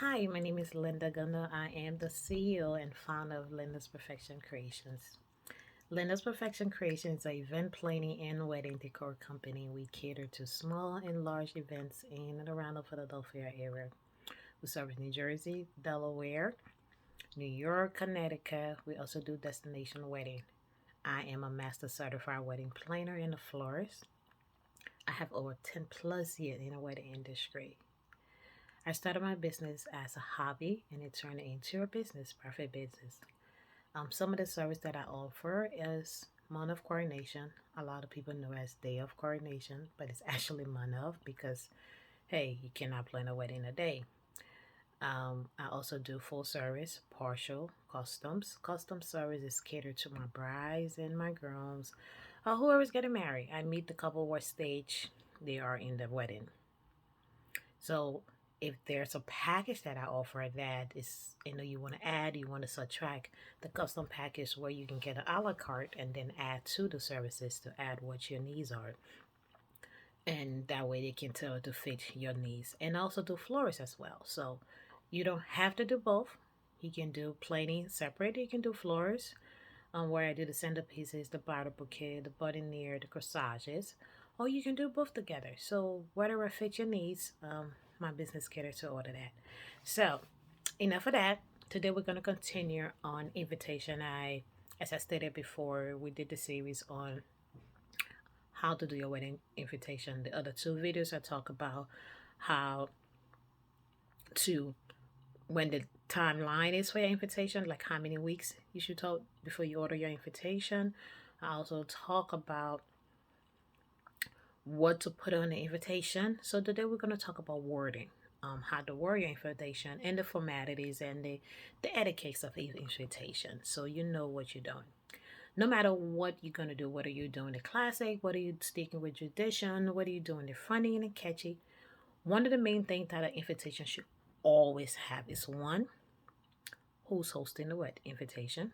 Hi, my name is Linda Gunner. I am the CEO and founder of Linda's Perfection Creations. Linda's Perfection Creations is an event planning and wedding decor company. We cater to small and large events in and around the Philadelphia area. We service New Jersey, Delaware, New York, Connecticut. We also do destination wedding. I am a master certified wedding planner and a florist. I have over 10 plus years in the wedding industry. I started my business as a hobby and it turned into a business, perfect business. Some of the service that I offer is month of coordination. A lot of people know as day of coordination, but it's actually month of because, hey, you cannot plan a wedding a day. I also do full service, partial, customs. Custom service is catered to my brides and my grooms, or whoever's getting married. I meet the couple what stage they are in the wedding. So if there's a package that I offer that is, you want to add, you want to subtract, the custom package where you can get an a la carte and then add to the services to add what your needs are. And that way they can tell it to fit your needs. And also do florists as well. So you don't have to do both. You can do plain separate. You can do florists, where I do the centerpieces, the bridal bouquet, the buttonniere, the corsages, or you can do both together. So whatever fits your needs, my business caters to order that. So enough of that. Today we're going to continue on invitation. As I stated before, we did the series on how to do your wedding invitation. The other two videos I talk about how to when the timeline is for your invitation, like how many weeks you should talk before you order your invitation. I also talk about what to put on the invitation. So today we're going to talk about wording, how to word your invitation and the formalities and the etiquettes of each invitation, so you know what you're doing. No matter what you're going to do, whether you're doing the classic, whether you're sticking with tradition, whether you're doing the funny and the catchy, one of the main things that an invitation should always have is one, who's hosting the what invitation,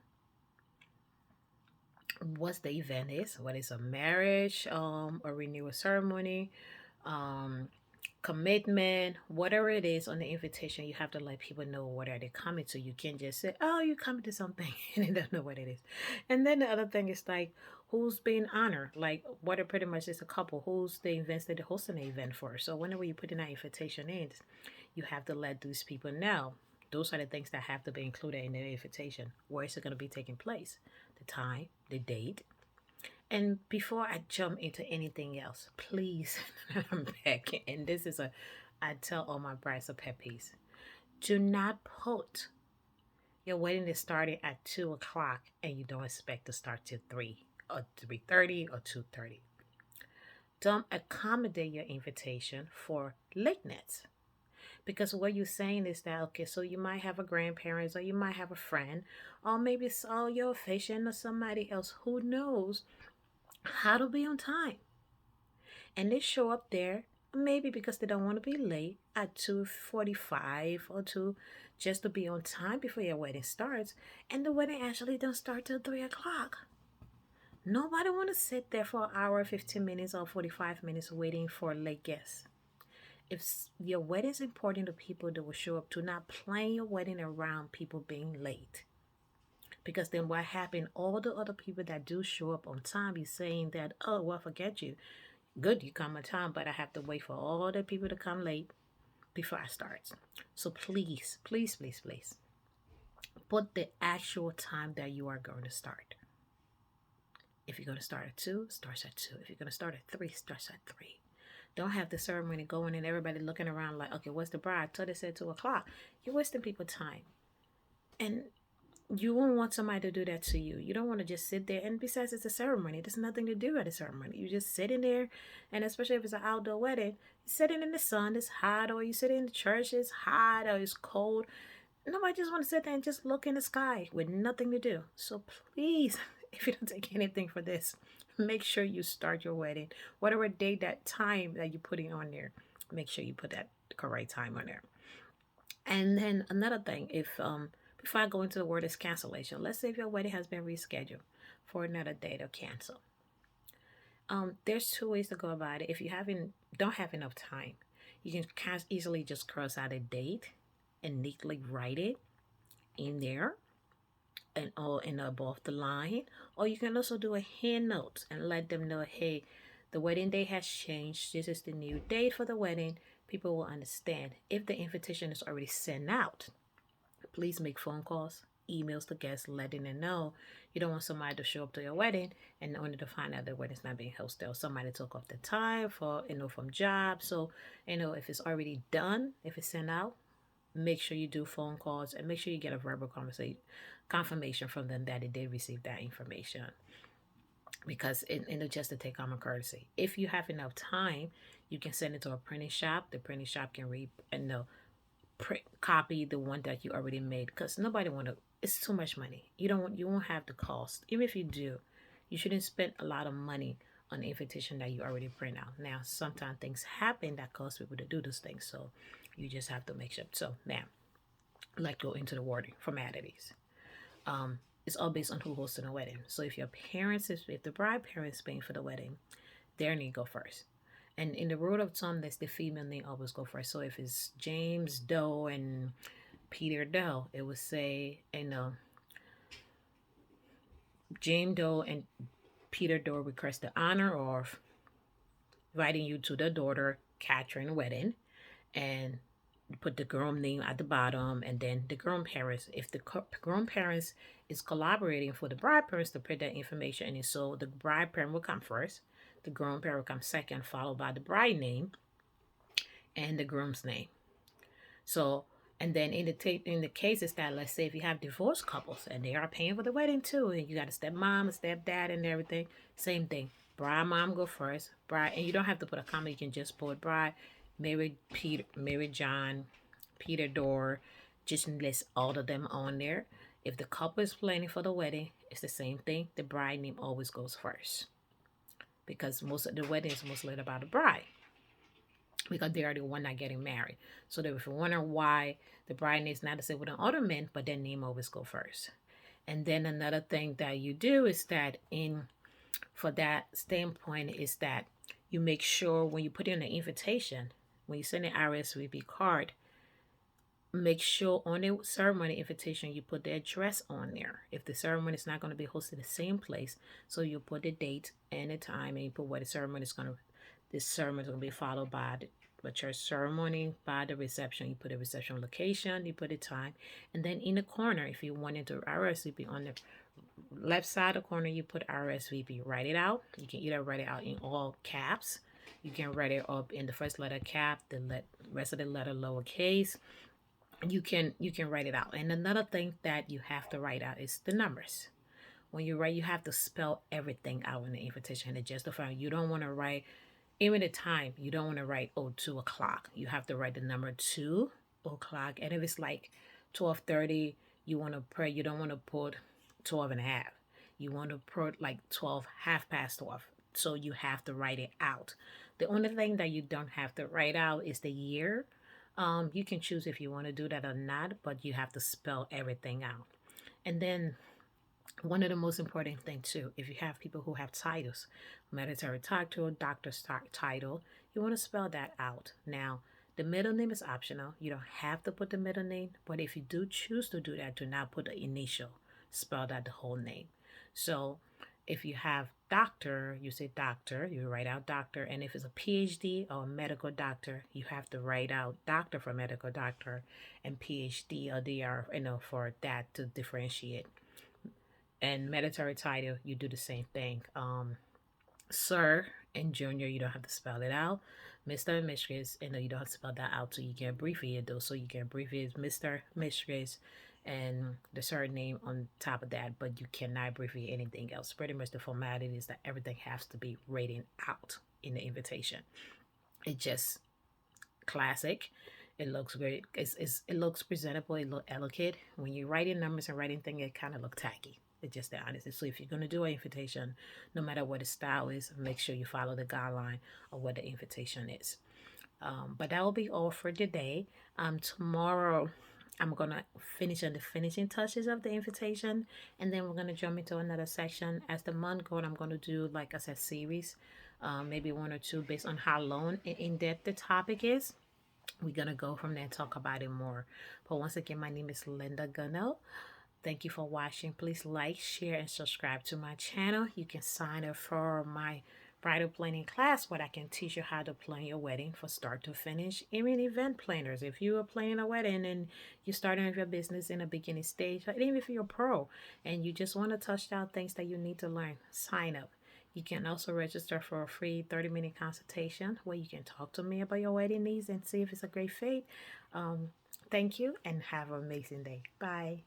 what the event is, what is a marriage, a renewal ceremony, um, commitment, whatever it is on the invitation. You have to let people know what are they coming to. You can't just say, "Oh, you're coming to something," and they don't know what it is. And then the other thing is like, who's being honored? Like, what are pretty much is a couple. Who's the events that they're hosting the event for? So whenever you put in that invitation in, you have to let these people know. Those are the things that have to be included in the invitation. Where is it going to be taking place? The time, the date. And before I jump into anything else, please, I'm back. And this is I tell all my brides a pet peeve. Do not put your wedding is starting at 2 o'clock and you don't expect to start till 3 or 3:30 or 2:30. Don't accommodate your invitation for lateness. Because what you're saying is that, okay, so you might have a grandparents or you might have a friend, or maybe it's all your patient or somebody else who knows how to be on time. And they show up there maybe because they don't want to be late at 2:45 or 2 just to be on time before your wedding starts, and the wedding actually don't start till 3 o'clock. Nobody want to sit there for an hour, 15 minutes, or 45 minutes waiting for a late guest. If your wedding is important to people that will show up, to not plan your wedding around people being late. Because then what happened, all the other people that do show up on time be saying that, oh, well, forget you. Good, you come on time, but I have to wait for all the people to come late before I start. So please, please, please, please, put the actual time that you are going to start. If you're going to start at 2, starts at 2. If you're going to start at 3, starts at 3. Don't have the ceremony going and everybody looking around like, okay, what's the bride? I thought they said 2 o'clock. You're wasting people's time. And you won't want somebody to do that to you. You don't want to just sit there. And besides, it's a ceremony. There's nothing to do at a ceremony. You just sitting there, and especially if it's an outdoor wedding, you're sitting in the sun, it's hot, or you sit in the church, it's hot, or it's cold. Nobody just want to sit there and just look in the sky with nothing to do. So please, if you don't take anything for this, make sure you start your wedding, whatever day, that time that you're putting on there, make sure you put that correct time on there. And then another thing, if before I go into the word is cancellation, let's say if your wedding has been rescheduled for another date or cancel. There's two ways to go about it. If you don't have enough time, you can easily just cross out a date and neatly write it in there and all and above the line. Or you can also do a hand note and let them know, hey, the wedding day has changed. This is the new date for the wedding. People will understand. If the invitation is already sent out, please make phone calls, emails to guests, letting them know. You don't want somebody to show up to your wedding and only to find out the wedding's not being hosted, or somebody took off the time for from job. So if it's already done, if it's sent out, make sure you do phone calls and make sure you get a verbal conversation confirmation from them that they did receive that information, because it'll just to take common courtesy. If you have enough time, you can send it to a printing shop. The printing shop can read and print copy the one that you already made, because nobody want to. It's too much money. You won't have the cost. Even if you do, you shouldn't spend a lot of money on the invitation that you already print out. Now sometimes things happen that cause people to do those things, so you just have to make sure. So now let's go into the wording formalities. It's all based on who hosted the wedding. So if the bride parents paying for the wedding, their name go first. And in the rule of thumb, that's the female name always go first. So if it's James Doe and Peter Doe, it would say, James Doe and Peter Doe request the honor of inviting you to the daughter Catherine wedding, and put the groom name at the bottom, and then the groom parents. If the groom parents is collaborating for the bride parents to put that information in, so the bride parent will come first, the groom parent will come second, followed by the bride name and the groom's name. So, and then in the cases that, let's say if you have divorced couples and they are paying for the wedding too, and you got a stepmom, a stepdad, and everything, same thing. Bride mom go first. Bride, and you don't have to put a comma. You can just put bride, Mary John, Peter Door. Just list all of them on there. If the couple is planning for the wedding, it's the same thing. The bride name always goes first, because most of the wedding is mostly about the bride, because they are the one not getting married. So that if you wonder why the bride needs not to say with an other men, but their name always go first. And then another thing that you do is that for that standpoint is that you make sure when you put in an invitation, when you send an RSVP card, make sure on the ceremony invitation you put the address on there. If the ceremony is not going to be hosted in the same place, so you put the date and the time, and you put where the ceremony is going to. This ceremony is going to be followed by the church ceremony, by the reception. You put the reception location, you put the time, and then in the corner, if you wanted to RSVP on the left side of the corner, you put RSVP. Write it out. You can either write it out in all caps. You can write it up in the first letter cap, the rest of the letter lowercase. You can write it out. And another thing that you have to write out is the numbers. When you write, you have to spell everything out in the invitation to justify. You don't want to write, even the time, you don't want to write 2 o'clock. You have to write the number 2 o'clock. And if it's like 12:30, you want to pray. You don't want to put 12 and a half. You want to put like 12, half past 12. So you have to write it out. The only thing that you don't have to write out is the year. You can choose if you want to do that or not, but you have to spell everything out. And then one of the most important things too, if you have people who have titles, military title, doctor's title, you want to spell that out. Now, the middle name is optional. You don't have to put the middle name, but if you do choose to do that, do not put the initial. Spell out the whole name. So if you have doctor, you say doctor, you write out doctor. And if it's a PhD or a medical doctor, you have to write out doctor for medical doctor and PhD or DR, for that to differentiate. And military title, you do the same thing. Sir and junior, you don't have to spell it out. Mr. and Mistress, you don't have to spell that out, so you can abbreviate those. So you can abbreviate Mr. Mistress and the surname on top of that, but you cannot abbreviate anything else. Pretty much the formality is that everything has to be written out in the invitation. It just classic. It looks great. It looks presentable. It looks elegant. When you're writing numbers and writing things, it kind of look tacky. It's just the honest. So if you're going to do an invitation, no matter what the style is, make sure you follow the guideline of what the invitation is. But that will be all for today. Tomorrow, I'm going to finish on the finishing touches of the invitation, and then we're going to jump into another section. As the month goes, I'm going to do, like I said, series, maybe one or two based on how long and in-depth the topic is. We're gonna go from there and talk about it more. But once again, my name is Linda Gunnell. Thank you for watching. Please like, share, and subscribe to my channel. You can sign up for my bridal planning class where I can teach you how to plan your wedding from start to finish. Even event planners, if you are planning a wedding and you're starting with your business in a beginning stage, or even if you're a pro and you just want to touch down things that you need to learn, sign up. You can also register for a free 30-minute consultation where you can talk to me about your wedding needs and see if it's a great fit. Um, Thank you and have an amazing day. Bye.